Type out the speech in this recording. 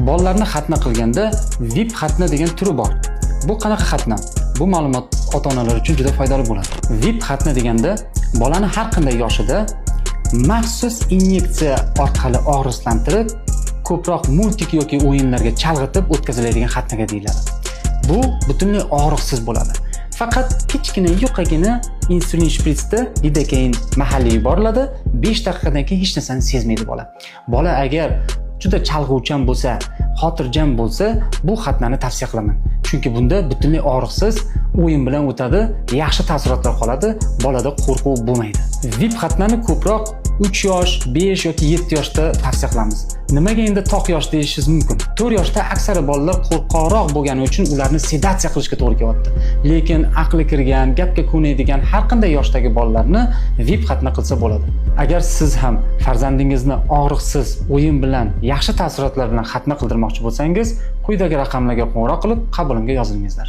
Bolalarni xatna qilganda VIP xatna degan turi bor. Bu qanaqa xatna? Bu ma'lumot ota-onalar uchun juda foydali bo'ladi. VIP xatna deganda bolani har qanday yoshida maxsus inyeksiya orqali og'riqlantirib, ko'proq multik yoki o'yinlarga chalg'itib o'tkaziladigan xatnaga deyiladi. Bu butunlay og'riqsiz bo'ladi. Faqat kichkina yuqagina insulin shpritsda lidokain mahalliy yuboriladi. 5 daqiqadan keyin hech narsani sezmaydi bola. Bola agar juda chalg'uvchan bo'lsa, xotirjam bo'lsa, bu xatnani tavsiya qilaman. Chunki bunda butunlay og'riqsiz o'yin bilan o'tadi, yaxshi taassurotlar qoladi, bolada qo'rquv bo'lmaydi. VIP xatnani ko'proq 3 yosh, 5 yoki 7 yoshda tavsiya qilamiz. Nimaga endi toq yosh deyishingiz mumkin? 4 yoshda aksar bolalar qo'rqoqroq bo'lgani uchun ularni sedatsiya qilishga to'g'ri kelyapti. Lekin aqli kirgan, gapga ko'nadigan har qanday yoshdagi bolalarni VIP xatna qilsa bo'ladi. Agar siz ham farzandingizni og'riqsiz o'yin bilan, yaxshi taassurotlar bilan xatna qildirmoqchi bo'lsangiz, quyidagi raqamlarga qo'ng'iroq qilib, qabulimga yozilingizlar.